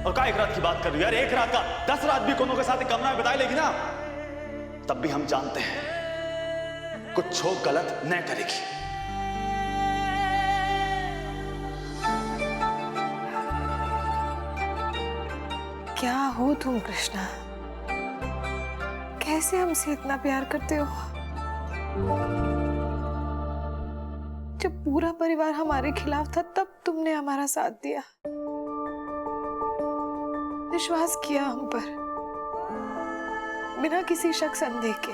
और क्या एक रात की बात कर रही है यार? एक रात का 10 रात भी कोनो के साथ एक कमरा में बिता लेगी ना, तब भी हम जानते हैं कुछ हो गलत न करेगी। क्या हो तुम कृष्णा? कैसे हमसे इतना प्यार करते हो? जब पूरा परिवार हमारे खिलाफ था तब तुमने हमारा साथ दिया, विश्वास किया हम पर बिना किसी शक संदेह के।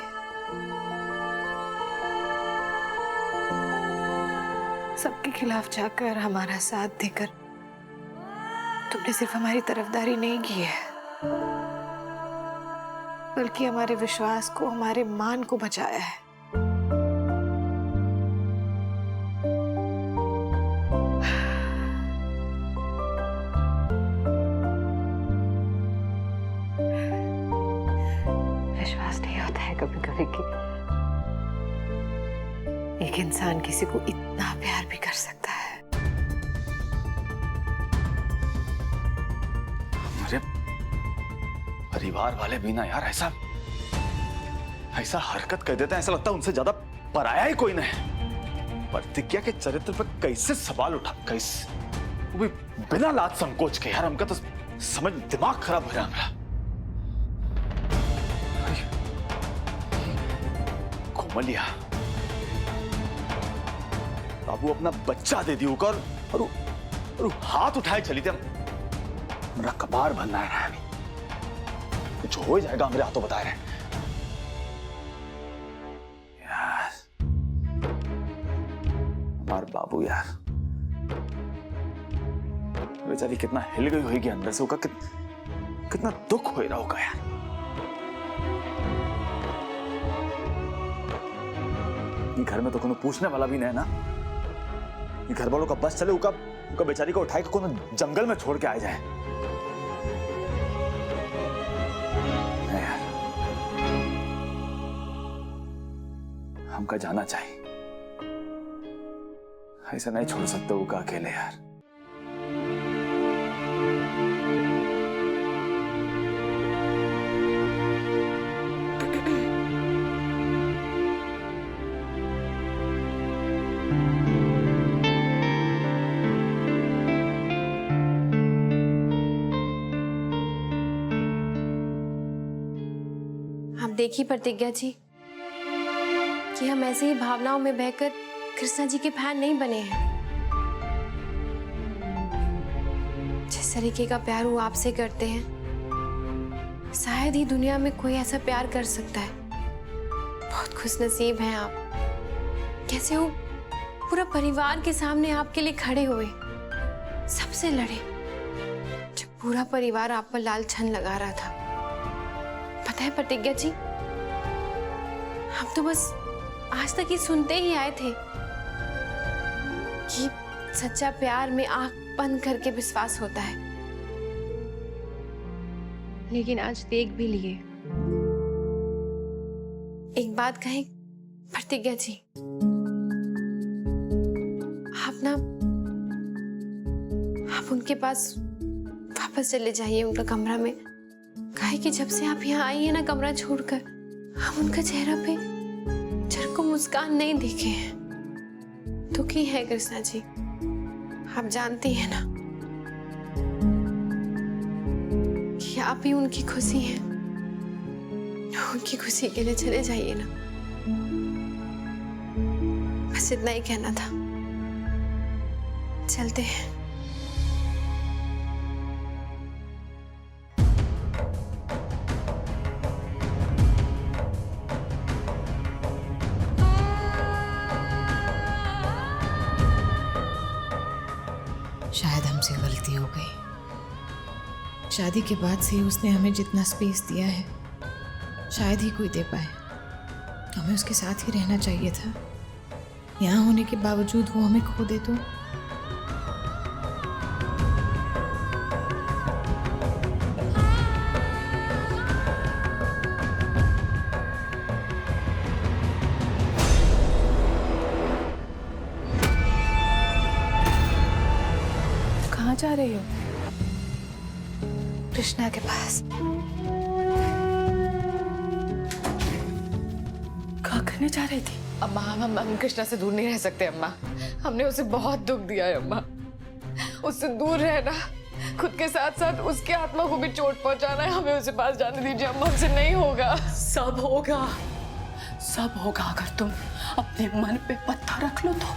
सबके खिलाफ जाकर हमारा साथ देकर तुमने सिर्फ हमारी तरफदारी नहीं की है, बल्कि हमारे विश्वास को, हमारे मान को बचाया है। विश्वास नहीं होता है कभी कभी कि एक इंसान किसी को इतना प्यार भी कर सकता है। अरे परिवार वाले भी ना यार ऐसा हरकत कर देते हैं, ऐसा लगता है उनसे ज्यादा पराया ही कोई नहीं। प्रतिज्ञा के चरित्र पर कैसे सवाल उठा, कैसे वो भी बिना लाज संकोच के। यार हमका तो समझ दिमाग खराब हो रहा है मेरा। कोमलिया बाबू अपना बच्चा दे दियो और हाथ उठाए चली थी। मेरा कपार बनना है अभी, कुछ हो जाएगा मेरे हाथों, बता रहे हैं यार। हमार बाबू यार बेचारी कितना हिल गई होगी अंदर से, होगा कितना दुख हो रहा होगा यार। घर में तो कोनो पूछने वाला भी नहीं है ना, घर वालों का बस चले उका बेचारी को उठाए कोनो जंगल में छोड़ के आ जाए। हमका जाना चाहिए, ऐसा नहीं छोड़ सकते उका अकेले यार। आप देखिए प्रतिज्ञा जी कि हम ऐसे ही भावनाओं में बहकर कृष्णा जी के फैन नहीं बने हैं। जिस तरीके का प्यार वो आपसे करते हैं, शायद ही दुनिया में कोई ऐसा प्यार कर सकता है। बहुत खुशनसीब हैं आप। कैसे वो पूरा परिवार के सामने आपके लिए खड़े हुए, सबसे लड़े, जब पूरा परिवार आप पर लाल छन लगा रहा था। पता है प्रतिज्ञा जी, हम तो बस आज तक ही सुनते ही आए थे कि सच्चा प्यार में आंख बंद करके विश्वास होता है, लेकिन आज देख भी लिए। एक बात कहें प्रतिज्ञा जी, आप उनके पास वापस चले जाइए, उनका कमरा में। काहे कि जब से आप यहाँ आई है ना कमरा छोड़कर, हम उनका चेहरा पे जरा को मुस्कान नहीं देखे हैं। दुखी है कृष्णा जी, आप जानती हैं ना कि आप ही उनकी खुशी हैं। उनकी खुशी के लिए चले जाइए ना, बस इतना ही कहना था। चलते हैं। शायद हमसे गलती हो गई। शादी के बाद से उसने हमें जितना स्पेस दिया है शायद ही कोई दे पाए। हमें उसके साथ ही रहना चाहिए था। यहाँ होने के बावजूद वो हमें खो दे तो। कहाँ जा रही हो? कृष्णा के पास। क्या करने जा रही थी? अम्मा हम कृष्णा से दूर नहीं रह सकते अम्मा। हमने उसे बहुत दुख दिया है अम्मा। उससे दूर रहना, खुद के साथ साथ उसकी आत्मा को भी चोट पहुंचाना है। हमें उसे पास जाने दीजिए अम्मा, हमसे नहीं होगा। सब होगा, सब होगा अगर तुम अपने मन पे पत्थर रख लो तो।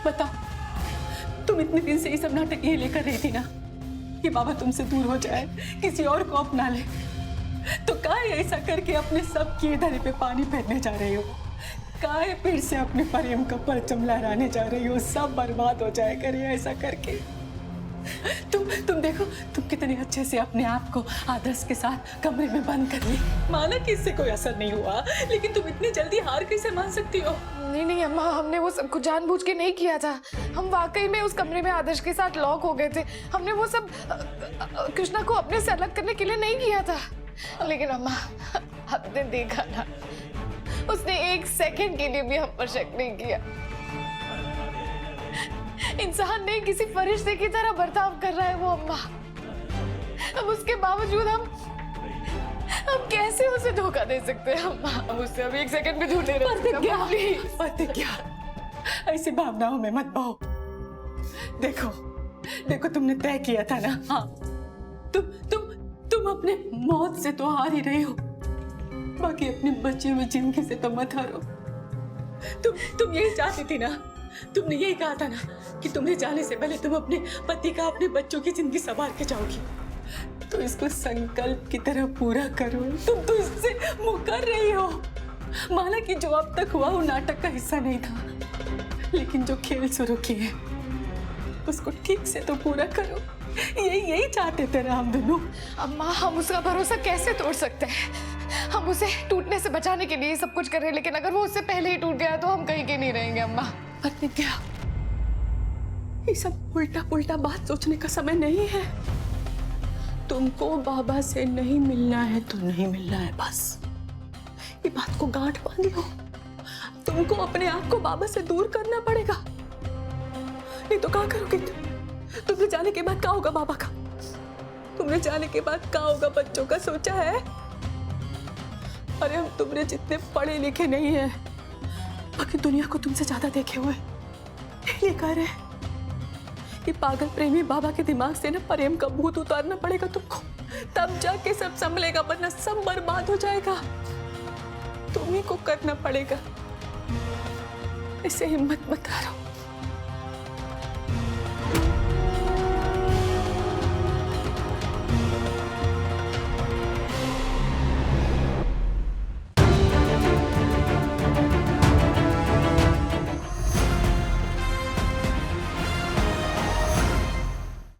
बताओ, तुम इतने दिन से ये सब नाटक ये लेकर रही थी ना कि बाबा तुमसे दूर हो जाए, किसी और को अपना ले, तो काहे ऐसा करके अपने सब किए धरे पे पानी फेरने जा रही हो? काहे फिर से अपने प्रेम का परचम लहराने जा रही हो? सब बर्बाद हो जाए करे ऐसा करके। तुम देखो, तुम कितने अच्छे से अपने आप को आदर्श के साथ कमरे में बंद कर ली। माना कि इससे कोई असर नहीं हुआ, लेकिन तुम इतनी जल्दी हार कैसे मान सकती हो? नहीं अम्मा, हमने वो सब कुछ जानबूझ के नहीं किया था। हम वाकई में उस कमरे में आदर्श के साथ लॉक हो गए थे। हमने वो सब कृष्णा को अपने से अलग करने के लिए नहीं किया था। लेकिन अम्मा, आपने देखा ना, उसने एक सेकंड के लिए भी हम पर शक नहीं किया। इंसान नहीं, किसी फरिश्ते की तरह बर्ताव कर रहा है वो अम्मा। अब उसके बावजूद हम कैसे उसे धोखा दे सकते हैं अम्मा? हम उससे अभी एक सेकंड भी दूर नहीं रह सकते। प्रतिज्ञा, ऐसी भावनाओं में मत बहो। देखो तुमने तय किया था ना। हाँ, तुम अपने मौत से तो हार ही रही हो, बाकी अपनी बची हुई जिंदगी से तो मत हारो। तुम यही चाहती थी ना, तुमने यही कहा था ना कि तुम्हें जाने से पहले तुम अपने पति का, अपने बच्चों की जिंदगी संवार के जाओगी। तो इसको संकल्प की तरह पूरा करो। तुम तो इससे मुकर रही हो। माना कि जो अब तक हुआ वो नाटक का हिस्सा नहीं था, लेकिन जो खेल शुरू किए उसको ठीक से तो पूरा करो। यही चाहते थे ना हम दोनों। अम्मा, हम उसका भरोसा कैसे तोड़ सकते हैं? हम उसे टूटने से बचाने के लिए सब कुछ कर रहे हैं, लेकिन अगर वो उससे पहले ही टूट गया तो हम कहीं के नहीं रहेंगे अम्मा। प्रतिज्ञा, ये सब उल्टा पुल्टा बात सोचने का समय नहीं है। तुमको बाबा से नहीं मिलना है तो नहीं मिलना है, बस ये बात को गांठ बांध लो। तुमको अपने आप को बाबा से दूर करना पड़ेगा, नहीं तो क्या करोगे? तुमने जाने के बाद क्या होगा बाबा का? तुमने जाने के बाद क्या होगा बच्चों का, सोचा है? अरे हम तुमने जितने पढ़े लिखे नहीं है, बाकी दुनिया को तुमसे ज्यादा देखे हुए, ये कह रहे हैं कि पागल प्रेमी बाबा के दिमाग से ना प्रेम का भूत उतारना पड़ेगा तुमको, तब जाके सब संभलेगा, वरना सब बर्बाद हो जाएगा। तुम्ही को करना पड़ेगा। ऐसे हिम्मत मत हारो।